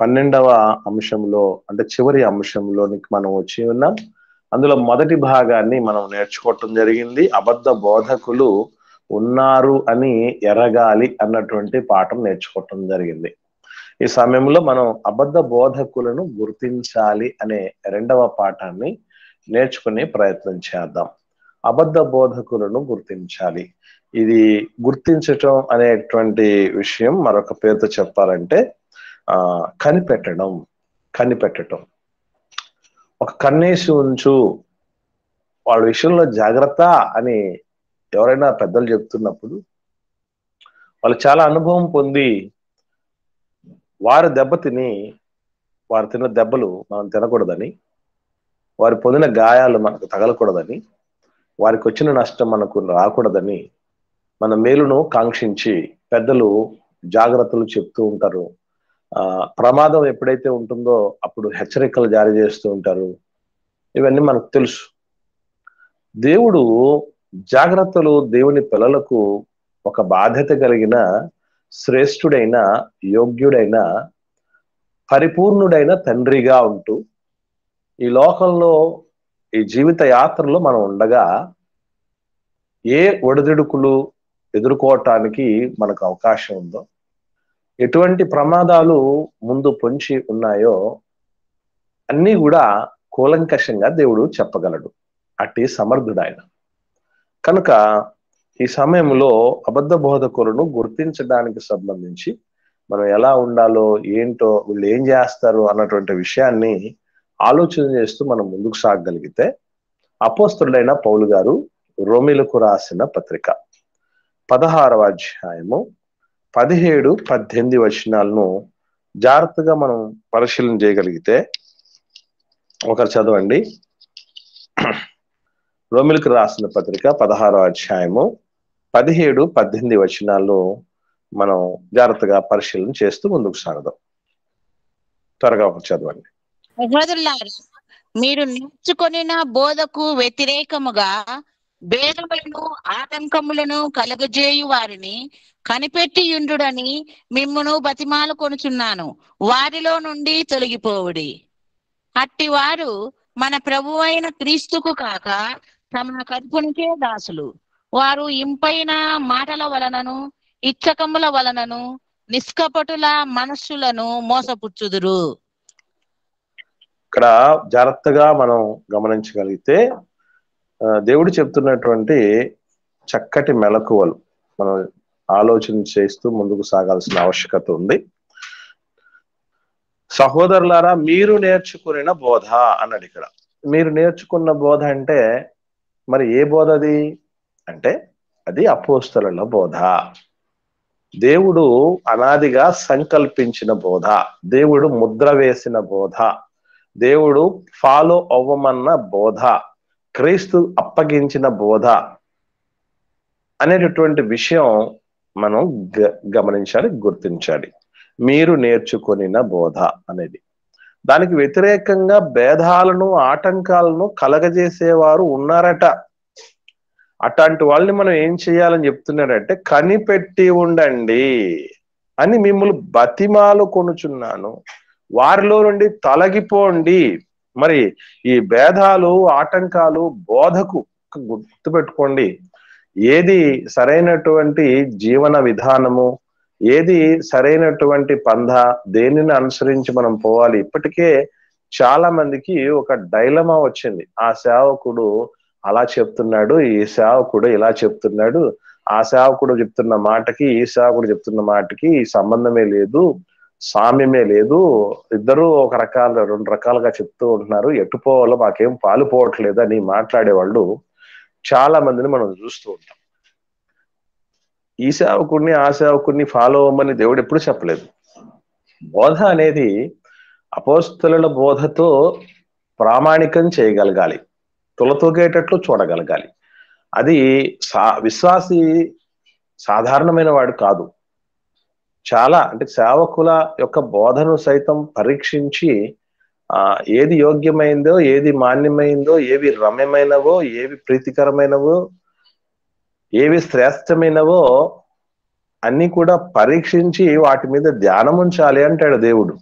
12వ అంశంలో అంటే చివరి అంశంలోనికి మనం వచ్చి ఉన్నాం. అందులో మొదటి భాగాన్ని మనం నేర్చుకోవటం జరిగింది. అబద్ధ బోధకులు ఉన్నారు అని ఎరగాలి అన్నటువంటి పాఠం నేర్చుకోవటం జరిగింది. ఈ సమయంలో మనం అబద్ధ బోధకులను గుర్తించాలి అనే రెండవ పాఠాన్ని నేర్చుకునే ప్రయత్నం చేద్దాం. అబద్ధ బోధకులను గుర్తించాలి. ఇది గుర్తించటం అనేటువంటి విషయం మరొక పేరుతో చెప్పాలంటే కనిపెట్టడం. ఒక కన్నేసి ఉంచు, వాళ్ళ విషయంలో జాగ్రత్త అని ఎవరైనా పెద్దలు చెప్తున్నప్పుడు వాళ్ళు చాలా అనుభవం పొంది వారు తిన్న దెబ్బలు మనం తినకూడదని, వారు పొందిన గాయాలు మనకు తగలకూడదని, వారికి వచ్చిన నష్టం మనకు రాకూడదని మన మేలును కాంక్షించి పెద్దలు జాగ్రత్తలు చెప్తూ ఉంటారు. ప్రమాదం ఎప్పుడైతే ఉంటుందో అప్పుడు హెచ్చరికలు జారీ చేస్తూ ఉంటారు. ఇవన్నీ మనకు తెలుసు. దేవుడు జాగ్రత్తలు దేవుని పిల్లలకు ఒక బాధ్యత కలిగిన శ్రేష్ఠుడైన, యోగ్యుడైన, పరిపూర్ణుడైన తండ్రిగా ఉంటూ ఈ లోకంలో ఈ జీవిత యాత్రలో మనం ఉండగా ఏ ఒడిదుడుకులు ఎదుర్కోవటానికి మనకు అవకాశం ఉందో, ఎటువంటి ప్రమాదాలు ముందు పొంచి ఉన్నాయో అన్నీ కూడా కూలంకషంగా దేవుడు చెప్పగలడు. అట్టి సమర్థుడు ఆయన. కనుక ఈ సమయంలో అబద్ధ బోధకులను గుర్తించడానికి సంబంధించి మనం ఎలా ఉండాలో, ఏంటో, వీళ్ళు ఏం చేస్తారు అన్నటువంటి విషయాన్ని ఆలోచన చేస్తూ మనం ముందుకు సాగగలిగితే అపోస్తలుడైన పౌలు గారు రోమీలకు రాసిన పత్రిక 16వ అధ్యాయము 17-18 వచనాలను జాగ్రత్తగా మనం పరిశీలన చేయగలిగితే, ఒకరు చదవండి. రోమీలకు రాసిన పత్రిక 16వ అధ్యాయము 17-18 వచనాలను మనం జాగ్రత్తగా పరిశీలన చేస్తూ ముందుకు సాగదాం. త్వరగా ఒకరు చదవండి. మీరు నేర్చుకొనిన బోధకు వ్యతిరేకముగా భేదములను ఆటంకములను కలగజేయు వారిని కనిపెట్టియుండుడని మిమ్మును బతిమాలు కొనుచున్నాను. వారిలో నుండి తొలగిపోవుడి. అట్టి వారు మన ప్రభువైన క్రీస్తుకు కాక తమ కడుపునికే దాసులు. వారు ఇంపైన మాటల వలనను ఇచ్చకముల వలనను నిష్కపటుల మనస్సులను మోసపుచ్చుదురు. ఇక్కడ జాగ్రత్తగా మనం గమనించగలిగితే దేవుడు చెప్తున్నటువంటి చక్కటి మెలకువలు మనం ఆలోచన చేస్తూ ముందుకు సాగాల్సిన ఆవశ్యకత ఉంది. సహోదరులారా, మీరు నేర్చుకున్న బోధ అన్నాడు. ఇక్కడ మీరు నేర్చుకున్న బోధ అంటే మరి ఏ బోధ అది అంటే అది అపోస్తలుల బోధ. దేవుడు అనాదిగా సంకల్పించిన బోధ, దేవుడు ముద్ర వేసిన బోధ, దేవుడు ఫాలో అవ్వమన్న బోధ, క్రీస్తు అప్పగించిన బోధ అనేటటువంటి విషయం మనం గమనించాలి, గుర్తించాలి. మీరు నేర్చుకొనిన బోధ అనేది దానికి వ్యతిరేకంగా భేదాలను ఆటంకాలను కలగజేసేవారు ఉన్నారట. అట్లాంటి వాళ్ళని మనం ఏం చేయాలని చెప్తున్నారంటే కనిపెట్టి ఉండండి అని మిమ్మల్ని బతిమాలు కొనుచున్నాను, వారిలో నుండి తొలగిపోండి. మరి ఈ భేదాలు ఆటంకాలు బోధకు గుర్తుపెట్టుకోండి, ఏది సరైనటువంటి జీవన విధానము, ఏది సరైనటువంటి పంథ, దేనిని అనుసరించి మనం పోవాలి. ఇప్పటికే చాలా మందికి ఒక డైలమా వచ్చింది. ఆ సేవకుడు అలా చెప్తున్నాడు, ఈ సేవకుడు ఇలా చెప్తున్నాడు, ఆ సేవకుడు చెప్తున్న మాటకి ఈ సేవకుడు చెప్తున్న మాటకి సంబంధమే లేదు, సామ్యమే లేదు, ఇద్దరు ఒక రెండు రకాలుగా చెప్తూ ఉంటున్నారు, ఎట్టుపోవాలో మాకేం పాలుపోవట్లేదు అని మాట్లాడేవాళ్ళు చాలా మందిని మనం చూస్తూ ఉంటాం. ఈ సేవకుడిని ఆ సేవకుడిని ఫాలో అవ్వమని దేవుడు ఎప్పుడు చెప్పలేదు. బోధ అనేది అపోస్తలుల బోధతో ప్రామాణికం చేయగలగాలి, తులతూగేటట్లు చూడగలగాలి. అది విశ్వాసి సాధారణమైన వాడు కాదు. చాలా అంటే సేవకుల యొక్క బోధను సైతం పరీక్షించి ఏది యోగ్యమైందో, ఏది మాన్యమైందో, ఏవి రమ్యమైనవో, ఏవి ప్రీతికరమైనవో, ఏవి శ్రేష్టమైనవో అన్ని కూడా పరీక్షించి వాటి మీద ధ్యానం ఉంచాలి అంటాడు దేవుడు.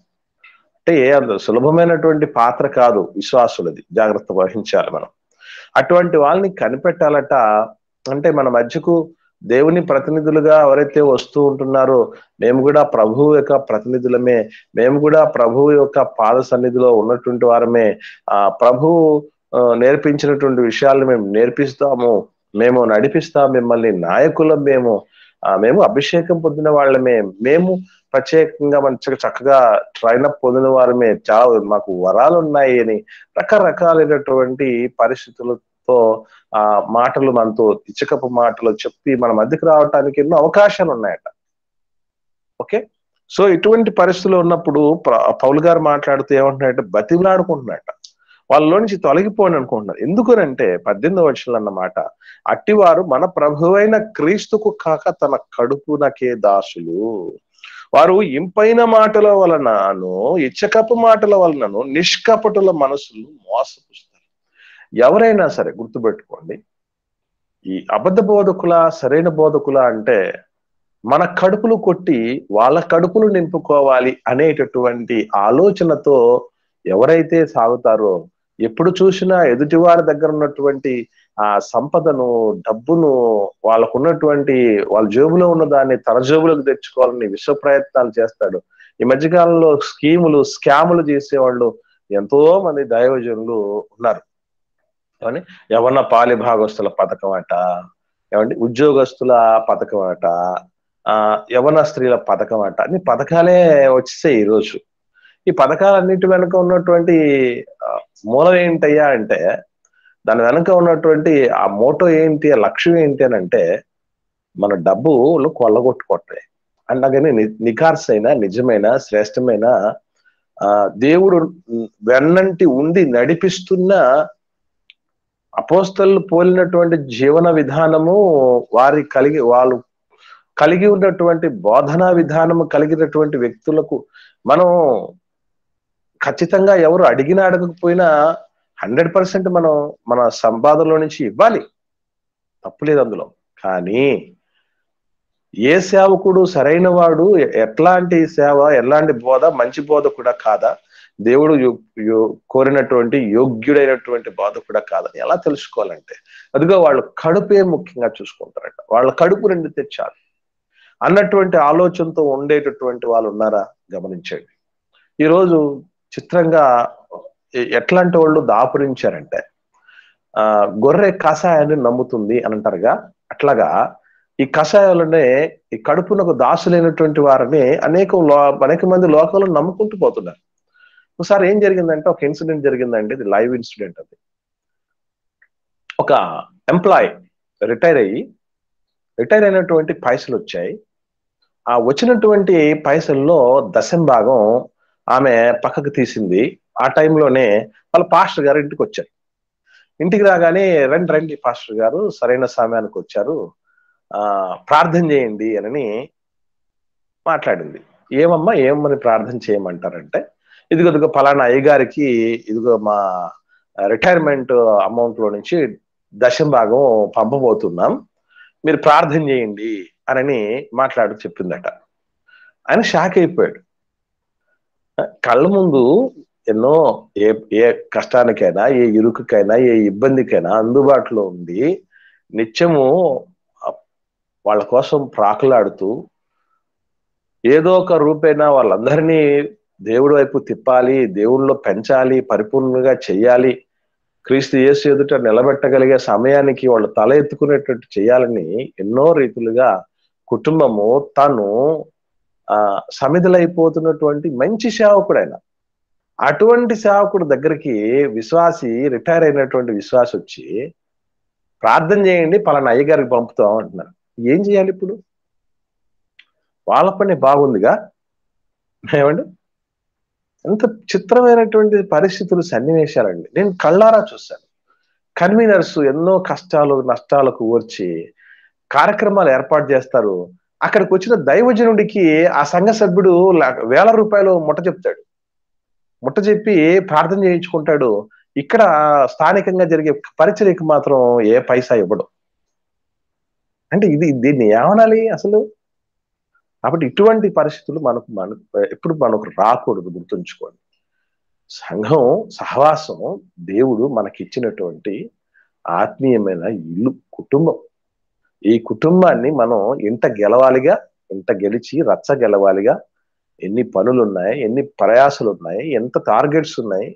అంటే అంత సులభమైనటువంటి పాత్ర కాదు విశ్వాసులది, జాగ్రత్త వహించాలి మనం. అటువంటి వాళ్ళని కనిపెట్టాలట. అంటే మన మధ్యకు దేవుని ప్రతినిధులుగా ఎవరైతే వస్తూ ఉంటున్నారో, మేము కూడా ప్రభువు యొక్క ప్రతినిధులమే, మేము కూడా ప్రభువు యొక్క పాద సన్నిధిలో ఉన్నటువంటి వారమే, ప్రభువు నేర్పించినటువంటి విషయాలను మేము నేర్పిస్తాము, మేము నడిపిస్తాం మిమ్మల్ని, నాయకులం మేము అభిషేకం పొందిన వాళ్ళమే, మేము ప్రత్యేకంగా మంచిగా చక్కగా ట్రైనప్ పొందిన వారమే, చాలా మాకు వరాలు ఉన్నాయి అని రకరకాలైనటువంటి పరిస్థితులతో మాటలు మనతో ఇచ్చకపు మాటలు చెప్పి మన మధ్యకు రావటానికి ఎన్నో అవకాశాలు ఉన్నాయట. ఓకే, సో ఇటువంటి పరిస్థితులు ఉన్నప్పుడు పౌలు గారు మాట్లాడుతూ ఏమంటున్నాయంటే బతిమలాడుకుంటున్నట్ట, వాళ్ళలో నుంచి తొలగిపోని అనుకుంటున్నారు. ఎందుకనంటే 18వ వచనంలో అన్నమాట, అట్టివారు మన ప్రభువైన క్రీస్తుకు కాక తన కడుపునకే దాసులు, వారు ఇంపైన మాటల వలనను ఇచ్చకపు మాటల వలనను నిష్కపటుల మనసులు మోసపుస్తారు. ఎవరైనా సరే గుర్తుపెట్టుకోండి, ఈ అబద్ధ బోధకుల సరైన బోధకుల అంటే మన కడుపులు కొట్టి వాళ్ళ కడుపులు నింపుకోవాలి అనేటటువంటి ఆలోచనతో ఎవరైతే సాగుతారో, ఎప్పుడు చూసినా ఎదుటి వారి దగ్గర ఉన్నటువంటి ఆ సంపదను, డబ్బును, వాళ్ళకున్నటువంటి వాళ్ళ జేబులో ఉన్న దాన్ని తన జేబులకు తెచ్చుకోవాలని విశ్వ ప్రయత్నాలు చేస్తాడు. ఈ మధ్యకాలంలో స్కాములు చేసేవాళ్ళు ఎంతో మంది దైవజనులు ఉన్నారు. ఏమని యవన పాలి భాగస్తుల పథకం అట, ఏమండి ఉద్యోగస్తుల పథకం అట, యవన స్త్రీల పథకం అట, అన్ని పథకాలే వచ్చేసాయి ఈరోజు. ఈ పథకాలన్నిటి వెనుక ఉన్నటువంటి మూలం ఏంటయ్యా అంటే, దాని వెనుక ఉన్నటువంటి ఆ మోటో ఏంటి, ఆ లక్ష్యం ఏంటి అని అంటే, మన డబ్బులు కొల్లగొట్టుకోవటమే. అండగానే నిఖార్సైన నిజమైన శ్రేష్టమైన దేవుడు వెన్నంటి ఉండి నడిపిస్తున్న అపోస్తలు పోలినటువంటి జీవన విధానము, వాళ్ళు కలిగి ఉన్నటువంటి బోధనా విధానము కలిగినటువంటి వ్యక్తులకు మనం ఖచ్చితంగా ఎవరు అడిగినా అడగకపోయినా 100% మనం మన సంపాదనలో నుంచి ఇవ్వాలి, తప్పులేదు అందులో. కానీ ఏ సేవకుడు సరైన వాడు, ఎట్లాంటి సేవ, ఎలాంటి బోధ మంచి బోధ కూడా కాదా, దేవుడు కోరినటువంటి యోగ్యుడైనటువంటి బోధ కూడా కాదని ఎలా తెలుసుకోవాలంటే, అదిగో వాళ్ళు కడుపే ముఖ్యంగా చూసుకుంటారట. వాళ్ళ కడుపు నిండితే చాలు అన్నటువంటి ఆలోచనతో ఉండేటటువంటి వాళ్ళు ఉన్నారా గమనించండి. ఈరోజు చిత్రంగా ఎట్లాంటి వాళ్ళు దాపురించారంటే, గొర్రె కషాయాన్ని నమ్ముతుంది అని అంటారుగా, అట్లాగా ఈ కషాయాలనే ఈ కడుపునకు దాసులైనటువంటి వారిని అనేక మంది లోకంలో నమ్ముకుంటూ పోతున్నారు. ఒకసారి ఏం జరిగిందంటే, ఒక ఇన్సిడెంట్ జరిగిందండి, ఇది లైవ్ ఇన్సిడెంట్. అది ఒక ఎంప్లాయ్ రిటైర్ అయినటువంటి పైసలు వచ్చాయి. ఆ వచ్చినటువంటి పైసల్లో దశంభాగం ఆమె పక్కకు తీసింది. ఆ టైంలోనే వాళ్ళ పాస్టర్ గారు ఇంటికి వచ్చారు. ఇంటికి రాగానే రండి పాస్టర్ గారు సరైన సమయానికి వచ్చారు, ప్రార్థన చేయండి అని మాట్లాడింది. ఏమని ప్రార్థన చేయమంటారంటే, ఇదిగో పలానా అయ్యగారికి ఇదిగో మా రిటైర్మెంట్ అమౌంట్ లో నుంచి దశంభాగం పంపబోతున్నాం, మీరు ప్రార్థన చేయండి అని చెప్పిందట. ఆయన షాక్ అయిపోయాడు. కళ్ళ ముందు ఎన్నో ఏ కష్టానికైనా, ఏ ఇరుకుకైనా, ఏ ఇబ్బందికైనా అందుబాటులో ఉండి నిత్యము వాళ్ళ కోసం ప్రాకులాడుతూ ఏదో ఒక రూపైనా వాళ్ళందరినీ దేవుడి వైపు తిప్పాలి, దేవుళ్ళలో పెంచాలి, పరిపూర్ణంగా చెయ్యాలి, క్రీస్తు యేసు ఎదుట నిలబెట్టగలిగే సమయానికి వాళ్ళు తల ఎత్తుకునేటట్టు చేయాలని ఎన్నో రీతులుగా కుటుంబము తను సమిధులైపోతున్నటువంటి మంచి సేవకుడైన, అటువంటి సేవకుడు దగ్గరికి రిటైర్ అయినటువంటి విశ్వాసి వచ్చి ప్రార్థన చేయండి పలానా అయ్యగారికి పంపుతాం అంటున్నారు. ఏం చేయాలి ఇప్పుడు? వాళ్ళ పని బాగుందిగా, ఏమండి? ఎంత చిత్రమైనటువంటి పరిస్థితులు, సన్నివేశాలండి. నేను కళ్ళారా చూశాను. కన్వీనర్స్ ఎన్నో కష్టాలు నష్టాలకు ఓర్చి కార్యక్రమాలు ఏర్పాటు చేస్తారు. అక్కడికి వచ్చిన దైవజనుడికి ఆ సంఘ సభ్యుడు ₹1000 ముట్ట చెప్పి ప్రార్థన చేయించుకుంటాడు. ఇక్కడ స్థానికంగా జరిగే పరిచర్యకు మాత్రం ఏ పైసా ఇవ్వడు. అంటే దీన్ని ఏమనాలి అసలు? కాబట్టి ఇటువంటి పరిస్థితులు ఎప్పుడు మనకు రాకూడదు, గుర్తుంచుకోండి. సంఘం సహవాసం దేవుడు మనకిచ్చినటువంటి ఆత్మీయమైన ఇల్లు, కుటుంబం. ఈ కుటుంబాన్ని మనం ఇంట గెలవాలిగా, ఇంట గెలిచి రచ్చ గెలవాలిగా. ఎన్ని పనులు ఉన్నాయి, ఎన్ని ప్రయాసాలు ఉన్నాయి, ఎంత టార్గెట్స్ ఉన్నాయి,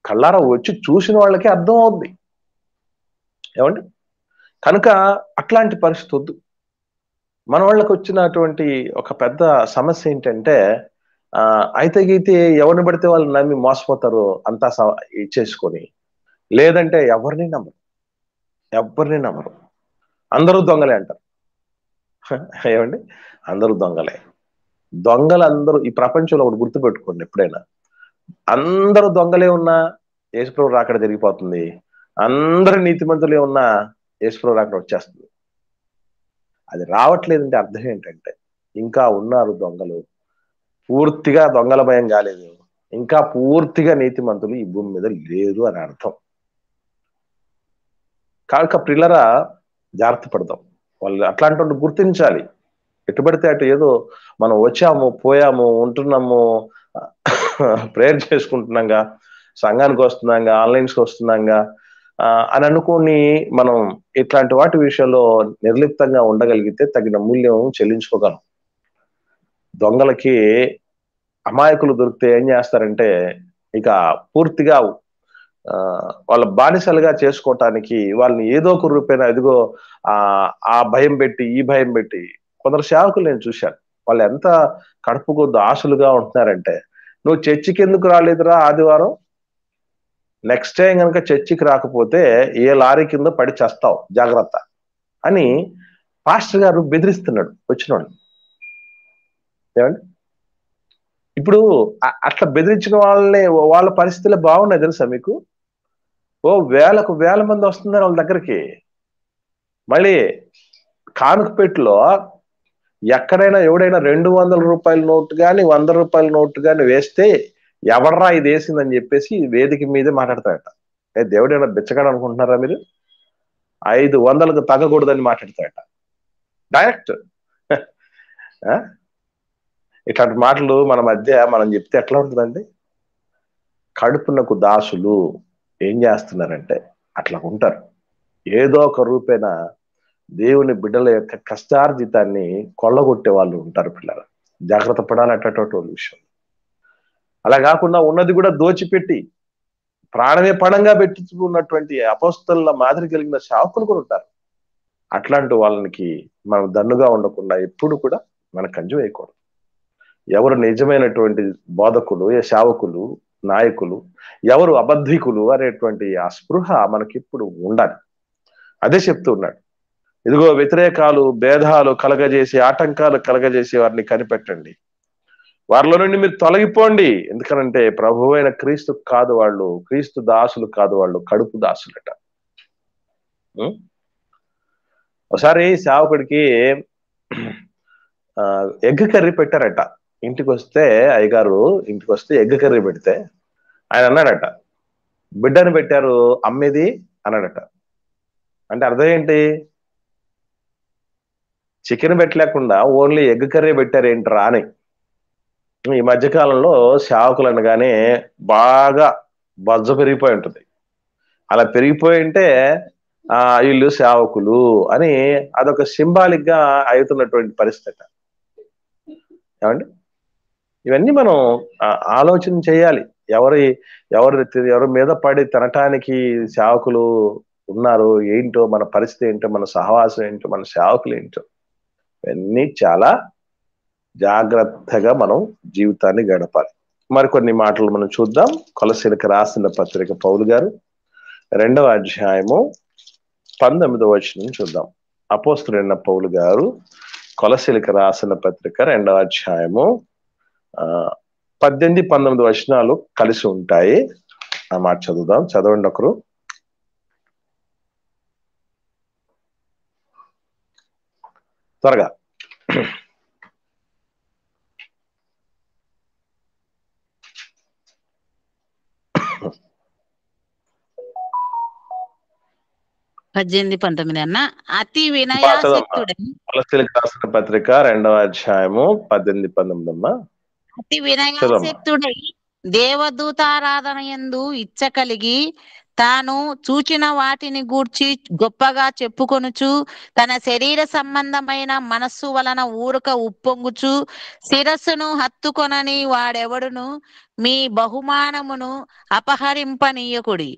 కళ్ళారా వచ్చి చూసిన వాళ్ళకి అర్థం అవుద్ది. ఏమండి? కనుక అట్లాంటి పరిస్థితి వద్దు. మన వాళ్ళకి వచ్చినటువంటి ఒక పెద్ద సమస్య ఏంటంటే, అయితే గీతే ఎవరిని పడితే వాళ్ళు నమ్మి మోసపోతారు, అంతా ఇచ్చేసుకొని. లేదంటే ఎవరిని నమ్మరు. అందరూ దొంగలే అంటారు. ఏమండి? అందరూ దొంగలే. దొంగలందరూ ఈ ప్రపంచంలో ఒకటి గుర్తుపెట్టుకోండి ఎప్పుడైనా. అందరూ దొంగలే ఉన్నా యేసుప్రభు రాకడ జరిగిపోతుంది. అందరూ నీతిమంతులే ఉన్నా యేసుప్రభు రాకడ వచ్చేస్తుంది. అది రావట్లేదంటే అర్థం ఏంటంటే, ఇంకా ఉన్నారు దొంగలు. పూర్తిగా దొంగల భయం కాలేదు, ఇంకా పూర్తిగా నీతిమంతులు ఈ భూమి మీద లేరు అని అర్థం. కాక ప్రిల్లరా, జాగ్రత్త పడదాం. వాళ్ళు అట్లాంటి వాళ్ళు గుర్తించాలి. ఎటుబడితే అటు ఏదో మనం వచ్చాము, పోయాము, ఉంటున్నాము, ప్రేయర్ చేసుకుంటున్నాగా, సంఘానికి వస్తున్నాగా, ఆన్లైన్స్కి వస్తున్నాగా అని అనుకుని మనం ఇట్లాంటి వాటి విషయంలో నిర్లిప్తంగా ఉండగలిగితే తగిన మూల్యం చెల్లించుకోగలం. దొంగలకి అమాయకులు దొరికితే ఏం చేస్తారంటే, ఇక పూర్తిగా వాళ్ళ బానిసలుగా చేసుకోవటానికి వాళ్ళని ఏదో ఒక రూపేణ ఇదిగో ఆ భయం పెట్టి, ఈ భయం పెట్టి. కొందరు సేవకులు నేను చూశాను, వాళ్ళు ఎంత కడుపు కొద్ది ఆశలుగా ఉంటున్నారంటే, నువ్వు చర్చికి ఎందుకు రాలేదురా ఆదివారం, నెక్స్ట్ టైం కనుక చర్చికి రాకపోతే ఏ లారీ కింద పడి చేస్తావు, జాగ్రత్త అని పాస్టర్ గారు బెదిరిస్తున్నాడు వచ్చినోడు. ఏమండి? ఇప్పుడు అట్లా బెదిరించిన వాళ్ళ పరిస్థితులే బాగున్నాయి తెలుసా మీకు? వేలకు వేల మంది వస్తున్నారు వాళ్ళ దగ్గరికి. మళ్ళీ కానుకపేటలో ఎక్కడైనా ఎవడైనా 200 రూపాయల నోటు కానీ 100 రూపాయల నోటు కానీ వేస్తే ఎవడరా ఇది వేసిందని చెప్పేసి వేదిక మీదే మాట్లాడతాడట. దేవుడైనా బిచ్చగాడు అనుకుంటున్నారా మీరు? 500కు తగ్గకూడదని మాట్లాడతాడట డైరెక్ట్. ఇట్లాంటి మాటలు మన మధ్య మనం చెప్తే ఎట్లా ఉంటుందండి? కడుపునకు దాసులు ఏం చేస్తున్నారంటే అట్లా ఉంటారు. ఏదో ఒక రూపేణ దేవుని బిడ్డల యొక్క కష్టార్జితాన్ని కొల్లగొట్టే వాళ్ళు ఉంటారు. పిల్లలు జాగ్రత్త పడాలి అటువంటి విషయం. అలా కాకుండా ఉన్నది కూడా దోచిపెట్టి ప్రాణమే పణంగా పెట్టించుకున్నటువంటి అపోస్తలుల మాదిరి కలిగిన సేవకులు కూడా ఉంటారు. అట్లాంటి వాళ్ళకి మనం దన్నుగా ఉండకుండా ఎప్పుడు కూడా మన కంజు వేయకూడదు. ఎవరు నిజమైనటువంటి బోధకులు, సేవకులు, నాయకులు, ఎవరు అబద్ధికులు అనేటువంటి ఆ స్పృహ మనకిప్పుడు ఉండాలి. అదే చెప్తూ ఉన్నాడు. ఇదిగో వ్యతిరేకాలు, భేదాలు కలగజేసి, ఆటంకాలు కలగజేసి వారిని కనిపెట్టండి, వారిలో నుండి మీరు తొలగిపోండి. ఎందుకనంటే ప్రభు అయిన క్రీస్తు కాదు వాళ్ళు, క్రీస్తు దాసులు కాదు వాళ్ళు, కడుపు దాసులట. ఒకసారి సేవకుడికి ఎగ్ కర్రీ పెట్టారట. ఇంటికి వస్తే అయ్యగారు ఇంటికి వస్తే ఎగ్ కర్రీ పెడితే ఆయన అన్నాడట, బిడ్డను పెట్టారు అమ్మేది అన్నాడట. అంటే అర్థం ఏంటి? చికెన్ పెట్టలేకుండా ఓన్లీ ఎగ్ కర్రీ పెట్టారు ఏంట్రా అని. ఈ మధ్యకాలంలో సేవకులు అనగానే బాగా బజ్జ పెరిగిపోయి ఉంటుంది. అలా పెరిగిపోయి ఉంటే వీళ్ళు సేవకులు అని అదొక సింబాలిక్ గా అవుతున్నటువంటి పరిస్థితి. ఏమండి? ఇవన్నీ మనం ఆలోచన చేయాలి. ఎవరి మీద పడి తినటానికి సేవకులు ఉన్నారు ఏంటో, మన పరిస్థితి ఏంటో, మన సహవాసం ఏంటో, మన సేవకులు ఏంటో, ఇవన్నీ చాలా జాగ్రత్తగా మనం జీవితాన్ని గడపాలి. మరికొన్ని మాటలు మనం చూద్దాం. కొలసీలకు రాసిన పత్రిక పౌలు గారు 2వ అధ్యాయము 19వ వచనం చూద్దాం. అపోస్తలుడైన పౌలు గారు కొలసీలకు రాసిన పత్రిక 2వ అధ్యాయము 18, 19 వచనాలు కలిసి ఉంటాయి. ఆ మాట చదువుదాం. చదవండి ఒకరు. త్వరగా. పద్దెనిమిది 19 అన్న. అతి వినయాసక్తుడై కొలసీలకు రాసిన పత్రిక 2వ అధ్యాయము 18, 19 అమ్మా. అతి వినయాసక్తుడై దేవదూతారాధన యందు ఇచ్చ కలిగి తాను చూచిన వాటిని గూర్చి గొప్పగా చెప్పుకొనుచు తన శరీర సంబంధమైన మనస్సు వలన ఊరక ఉప్పొంగుచు శిరస్సును హత్తుకొనని వాడెవడును మీ బహుమానమును అపహరింపనీయకుడి.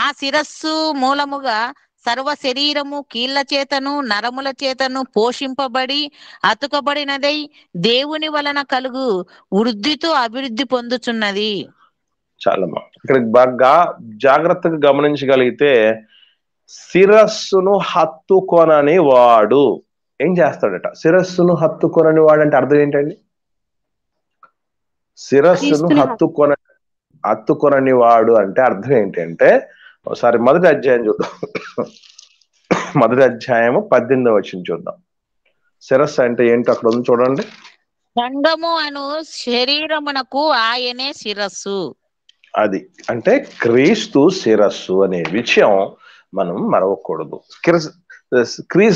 ఆ శిరస్సు మూలముగా సర్వ శరీరము కీళ్ల చేతను నరముల చేతను పోషింపబడి అతుకబడినదై దేవుని వలన కలుగు వృద్ధితో అభివృద్ధి పొందుచున్నది. చాలమ్మా. ఇక్కడ బాగా జాగ్రత్తగా గమనించగలిగితే శిరస్సును హత్తుకొనని వాడు ఏం చేస్తాడట? శిరస్సును హత్తుకొనని వాడు అంటే అర్థం ఏంటండి? శిరస్సును హత్తుకొనని వాడు అంటే అర్థం ఏంటంటే, ఒకసారి మొదటి అధ్యాయం చూద్దాం. మొదటి అధ్యాయము 18వ వచనం చూద్దాం. శిరస్సు అంటే ఏంటో అక్కడ ఉంది చూడండి. సంఘము అను శరీరమునకు ఆయనే శిరస్సు. అది అంటే క్రీస్తు శిరస్సు అనే విషయం మనం మరవకూడదు.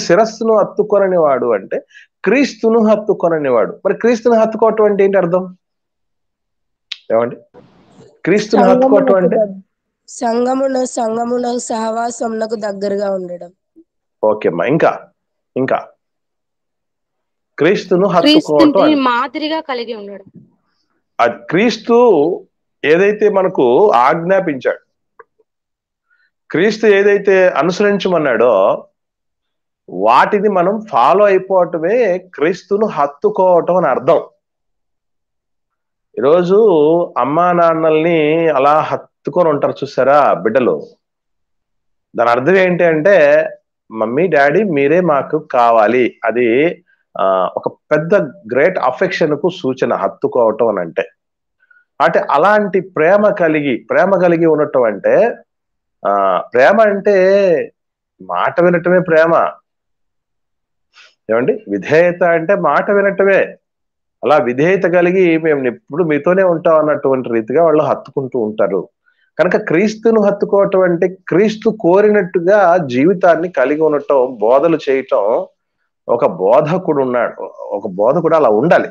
శిరస్సును హత్తుకొనని వాడు అంటే క్రీస్తును హత్తుకొనని వాడు. మరి క్రీస్తును హత్తుకోవటం అంటే ఏంటి అర్థం? ఏమండి? క్రీస్తును హత్తుకోవటం అంటే సంఘమున సహవాసమునకు దగ్గరగా ఉండడం. ఓకే అమ్మా. ఇంకా క్రీస్తును హత్తుకోవటం మాదిరిగా కలిగి ఉండడం. అది క్రీస్తు ఏదైతే మనకు ఆజ్ఞాపించాడు, క్రీస్తు ఏదైతే అనుసరించమన్నాడో వాటిని మనం ఫాలో అయిపోవటమే క్రీస్తును హత్తుకోవటం అని అర్థం. ఈరోజు అమ్మా నాన్నల్ని అలా హత్తుకొని ఉంటారు చూసారా బిడ్డలు, దాని అర్థం ఏంటి అంటే మమ్మీ డాడీ మీరే మాకు కావాలి. అది ఒక పెద్ద గ్రేట్ అఫెక్షన్ కు సూచన హత్తుకోవటం అని అంటే అలాంటి ప్రేమ కలిగి ఉండటం అంటే ప్రేమ అంటే మాట వినటమే ప్రేమ. ఏమండి? విధేయత అంటే మాట వినటమే. అలా విధేయత కలిగి మేము ఎప్పుడు మీతోనే ఉంటాం అన్నటువంటి రీతిగా వాళ్ళు హత్తుకుంటూ ఉంటారు. కనుక క్రీస్తును హత్తుకోవటం అంటే క్రీస్తు కోరినట్టుగా జీవితాన్ని కలిగి ఉండటం, బోధలు చేయటం. ఒక బోధకుడు ఉన్నాడు, ఒక బోధకుడు అలా ఉండాలి.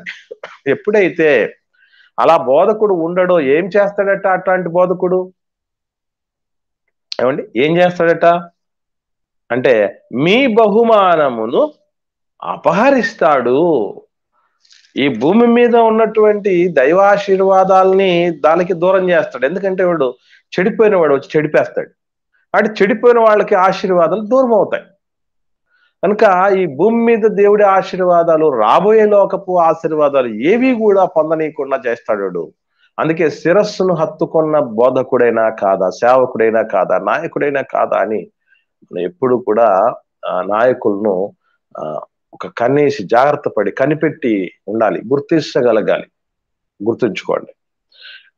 ఎప్పుడైతే అలా బోధకుడు ఉండడో ఏం చేస్తాడట అట్లాంటి బోధకుడు? ఏమండి? ఏం చేస్తాడట అంటే మీ బహుమానమును అపహరిస్తాడు. ఈ భూమి మీద ఉన్నటువంటి దైవాశీర్వాదాలని దానికి దూరం చేస్తాడు. ఎందుకంటే వాడు చెడిపోయిన వాడు వచ్చి చెడిపేస్తాడు. అంటే చెడిపోయిన వాళ్ళకి ఆశీర్వాదాలు దూరం అవుతాయి. కనుక ఈ భూమి మీద దేవుడి ఆశీర్వాదాలు, రాబోయే లోకపు ఆశీర్వాదాలు ఏవి కూడా పొందనీయకుండా చేస్తాడు. అందుకే శిరస్సును హత్తుకున్న బోధకుడైనా కాదా, సేవకుడైనా కాదా, నాయకుడైనా కాదా అని ఎప్పుడు కూడా నాయకులను ఒక కన్నేసి జాగ్రత్త పడి కనిపెట్టి ఉండాలి, గుర్తించగలగాలి. గుర్తుంచుకోండి.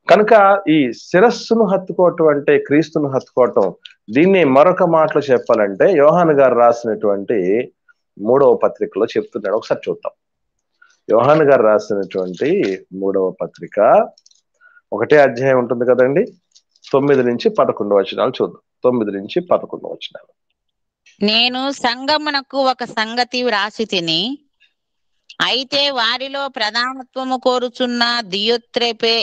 కనుక ఈ శిరస్సును హత్తుకోవటం అంటే క్రీస్తును హత్తుకోవటం. దీన్ని మరొక మాటలో చెప్పాలంటే యోహాను గారు రాసినటువంటి 3వ పత్రికలో చెప్తున్నాడు. ఒకసారి చూద్దాం. యోహాను గారు రాసినటువంటి 3వ పత్రిక 1వ అధ్యాయం ఉంటుంది కదండి, 9 నుంచి 11 వచనాలు చూద్దాం. 9 నుంచి 11 వచనాలు. నేను సంఘమునకు ఒక సంగతి వ్రాసి తిని, అయితే వారిలో ప్రధానత్వము కోరుచున్న దియోత్రెఫే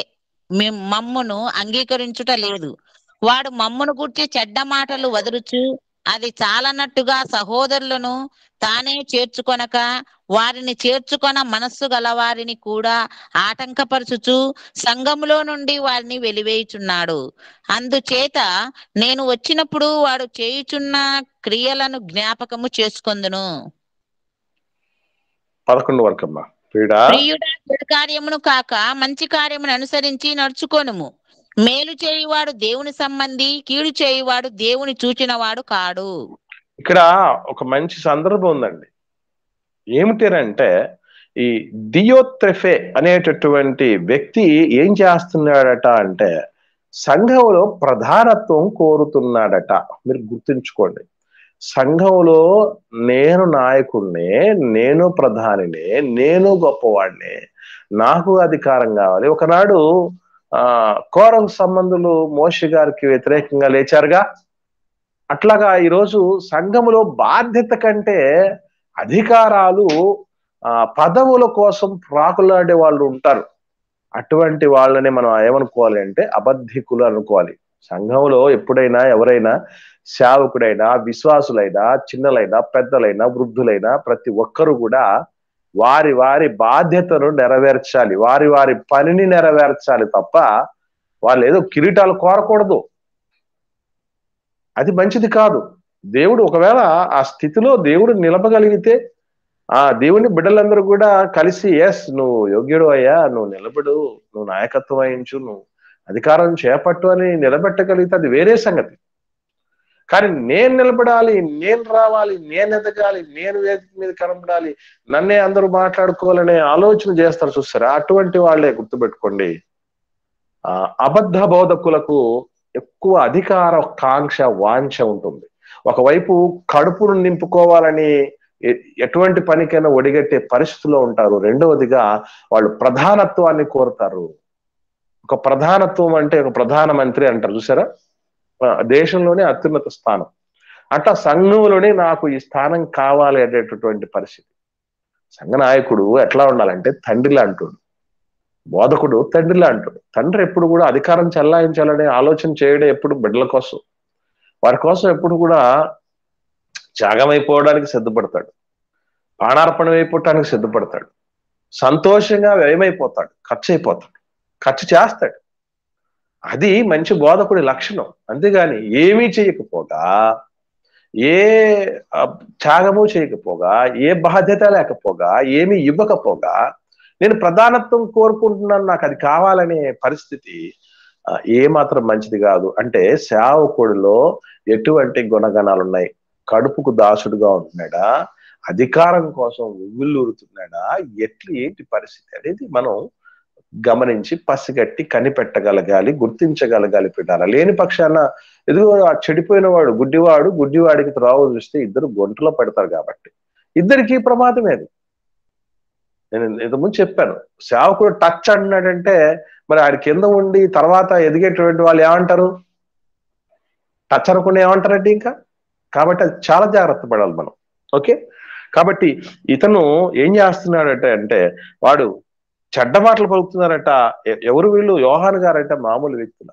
మమ్మును అంగీకరించుట లేదు. వాడు మమ్మును గుర్చి చెడ్డ మాటలు వదులుచు అది చాలనట్టుగా సహోదరులను తానే చేర్చుకొనక వారిని చేర్చుకొన మనస్సు గలవారిని కూడా ఆటంకపరచుచు సంఘములో నుండి వారిని వెలివేయుచున్నాడు. అందుచేత నేను వచ్చినప్పుడు వాడు చేయుచున్న క్రియలను జ్ఞాపకము చేసుకొందును. 11 వరకమ్మా. ప్రియుడా, చెడు కార్యమును కాక మంచి కార్యమును అనుసరించి నడుచుకొనుము. మేలు చేయువాడు దేవుని సంబంధి, కీడు చేయువాడు దేవుని చూచినవాడు కాడు. ఇక్కడ ఒక మంచి సందర్భం ఉందండి. ఏమిటంటే ఈ దియోత్రెఫే అనేటటువంటి వ్యక్తి ఏం చేస్తున్నాడట అంటే సంఘంలో ప్రధానత్వం కోరుతున్నాడట. మీరు గుర్తుంచుకోండి. సంఘంలో నేను నాయకుడినే, నేను ప్రధానినే, నేను గొప్పవాడినే, నాకు అధికారం కావాలి. ఒకనాడు కోరహు సంబంధులు మోషే గారికి వ్యతిరేకంగా లేచారుగా. అట్లాగా ఈరోజు సంఘములో బాధ్యత కంటే అధికారాలు, పదవుల కోసం ప్రాకులాడే వాళ్ళు ఉంటారు. అటువంటి వాళ్ళని మనం ఏమనుకోవాలి అంటే అబద్ధికులు అనుకోవాలి. సంఘంలో ఎప్పుడైనా ఎవరైనా సేవకుడైనా, విశ్వాసులైనా, చిన్నలైనా, పెద్దలైనా, వృద్ధులైనా ప్రతి ఒక్కరు కూడా వారి వారి బాధ్యతను నెరవేర్చాలి, వారి వారి పనిని నెరవేర్చాలి తప్ప వాళ్ళు ఏదో కిరీటాలు కోరకూడదు. అది మంచిది కాదు. దేవుడు ఒకవేళ ఆ స్థితిలో దేవుడు నిలపగలిగితే ఆ దేవుని బిడ్డలందరూ కూడా కలిసి ఎస్ నువ్వు యోగ్యుడు అయ్యా, నువ్వు నిలబడు, నువ్వు నాయకత్వం వహించు, నువ్వు అధికారం చేపట్టు అని నిలబెట్టగలిగితే అది వేరే సంగతి. కానీ నేను నిలబడాలి, నేను రావాలి, నేను ఎదగాలి, నేను వేదిక మీద కనబడాలి, నన్నే అందరూ మాట్లాడుకోవాలనే ఆలోచన చేస్తారు చూస్తారా, అటువంటి వాళ్ళే గుర్తుపెట్టుకోండి అబద్ధ బోధకులకు ఎక్కువ అధికార కాంక్ష వాంఛ ఉంటుంది. ఒకవైపు కడుపును నింపుకోవాలని ఎటువంటి పనికైనా ఒడిగట్టే పరిస్థితిలో ఉంటారు. రెండవదిగా వాళ్ళు ప్రధానత్వాన్ని కోరుతారు. ఒక ప్రధానత్వం అంటే ఒక ప్రధానమంత్రి అంటారు చూసారా, దేశంలోనే అత్యున్నత స్థానం. అట్లా సంఘంలోనే నాకు ఈ స్థానం కావాలి అనేటటువంటి పరిస్థితి. సంఘ నాయకుడు ఎట్లా ఉండాలంటే తండ్రిలా అంటాడు, బోధకుడు తండ్రిలా అంటాడు. తండ్రి ఎప్పుడు కూడా అధికారం చెల్లాయించాలనే ఆలోచన చేయడం ఎప్పుడు బిడ్డల కోసం, వారి కోసం ఎప్పుడు కూడా త్యాగమైపోవడానికి సిద్ధపడతాడు, ప్రాణార్పణ అయిపోవటానికి సిద్ధపడతాడు, సంతోషంగా వ్యయమైపోతాడు, ఖర్చు అయిపోతాడు, ఖర్చు చేస్తాడు. అది మంచి బోధకుడి లక్షణం. అంతేగాని ఏమీ చేయకపోగా, ఏ త్యాగము చేయకపోగా, ఏ బాధ్యత లేకపోగా, ఏమీ ఇవ్వకపోగా నేను ప్రధానత్వం కోరుకుంటున్నాను, నాకు అది కావాలనే పరిస్థితి ఏమాత్రం మంచిది కాదు. అంటే సేవకుడిలో ఎటువంటి గుణగణాలు ఉన్నాయి? కడుపుకు దాసుడుగా ఉంటున్నాడా, అధికారం కోసం ఉవ్విళ్ళూరుతున్నాడా, ఏంటి పరిస్థితి అనేది మనం గమనించి పసిగట్టి కనిపెట్టగలగాలి, గుర్తించగలగాలి పెట్టాలి. లేని పక్షాన ఎదుగు చెడిపోయిన వాడు గుడ్డివాడికి త్రోవ చూస్తే ఇద్దరు గొంతులో పెడతారు. కాబట్టి ఇద్దరికి ప్రమాదమేది. నేను ఇంతకుముందు చెప్పాను, సేవకుడు టచ్ అంటున్నాడంటే మరి ఆడి కింద ఉండి తర్వాత ఎదిగేటువంటి వాళ్ళు ఏమంటారు? టచ్ అనుకుని ఏమంటారంటే ఇంకా. కాబట్టి అది చాలా జాగ్రత్త పడాలి మనం. ఓకే, కాబట్టి ఇతను ఏం చేస్తున్నాడట అంటే వాడు చెడ్డ మాటలు పలుకుతున్నారట. ఎవరు వీళ్ళు? యోహాను గారంట మామూలు వ్యక్తుల,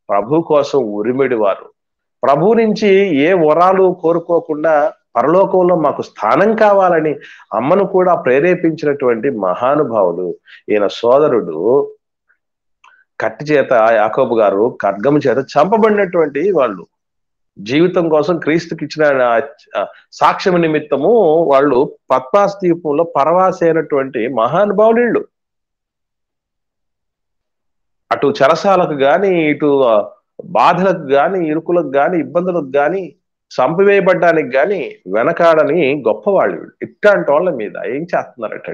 ప్రభు కోసం ఉరిమిడి వారు, ప్రభు నుంచి ఏ వరాలు కోరుకోకుండా పరలోకంలో మాకు స్థానం కావాలని అమ్మను కూడా ప్రేరేపించినటువంటి మహానుభావులు. ఈయన సోదరుడు కత్తి చేత, యాకోబు గారు ఖడ్గము చేత చంపబడినటువంటి వాళ్ళు, జీవితం కోసం క్రీస్తుకి ఇచ్చిన సాక్ష్యం నిమిత్తము వాళ్ళు పద్మాస్ ద్వీపంలో పరవాసి అయినటువంటి మహానుభావులు. అటు చెరసాలకు గాని, ఇటు బాధలకు గాని, ఇరుకులకు గాని, ఇబ్బందులకు గాని, చంపివేయబడ్డానికి గాని వెనకాడని గొప్పవాళ్ళు. ఇట్లాంటి వాళ్ళ మీద ఏం చేస్తున్నారట?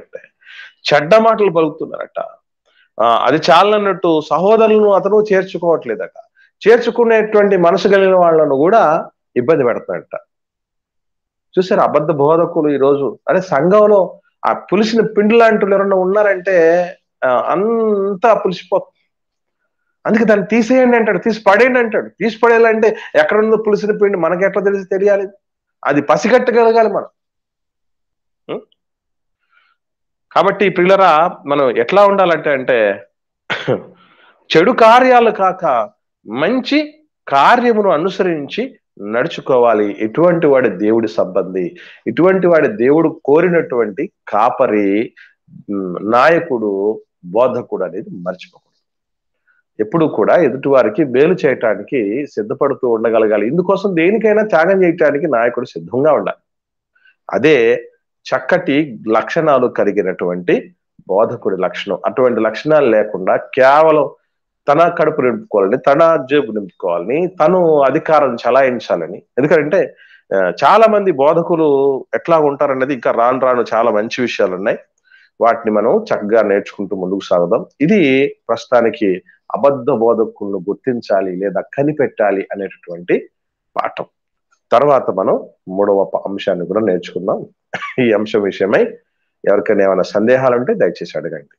చెడ్డ మాటలు పలుకుతున్నారట. అది చాలన్నట్టు సహోదరులను అతను చేర్చుకోవట్లేదట. చేర్చుకునేటువంటి మనసు కలిగిన వాళ్ళను కూడా ఇబ్బంది పెడతాడట. చూసారు అబద్ధ బోధకులు ఈరోజు. అదే సంఘంలో ఆ పులిసిన పిండి లాంటి ఎవరన్నా ఉన్నారంటే అంతా పులిసిపోతుంది. అందుకే దాన్ని తీసేయండి అంటాడు, తీసి పడేయండి అంటాడు. తీసి పడేయాలంటే ఎక్కడుందో పులిసిన పిండి మనకి ఎట్లా తెలియాలి? అది పసిగట్టగలగాలి మనం. కాబట్టి పిల్లరా మనం ఎట్లా ఉండాలంటే చెడు కార్యాలు కాక మంచి కార్యమును అనుసరించి నడుచుకోవాలి. ఇటువంటి వాడి దేవుడి సంబంధి, ఇటువంటి వాడి దేవుడు కోరినటువంటి కాపరి, నాయకుడు, బోధకుడు అనేది మర్చిపోకూడదు. ఎప్పుడు కూడా ఎదుటి వారికి మేలు చేయటానికి సిద్ధపడుతూ ఉండగలగాలి. ఇందుకోసం దేనికైనా త్యాగం చేయటానికి నాయకుడు సిద్ధంగా ఉండాలి. అదే చక్కటి లక్షణాలు కలిగినటువంటి బోధకుడి లక్షణం. అటువంటి లక్షణాలు లేకుండా కేవలం తన కడుపు నింపుకోవాలని, తన జేబు నింపుకోవాలని, తను అధికారం చలాయించాలని. ఎందుకంటే చాలా మంది బోధకులు ఎట్లా ఉంటారనేది ఇంకా రాను రాను చాలా మంచి విషయాలు ఉన్నాయి. వాటిని మనం చక్కగా నేర్చుకుంటూ ముందుకు సాగుదాం. ఇది ప్రస్తుతానికి అబద్ధ బోధకులను గుర్తించాలి లేదా కనిపెట్టాలి అనేటటువంటి పాఠం. తర్వాత మనం 3వ అంశాన్ని కూడా నేర్చుకుందాం. ఈ అంశం విషయమై ఎవరికైనా ఏమైనా సందేహాలు ఉంటే దయచేసి అడగండి.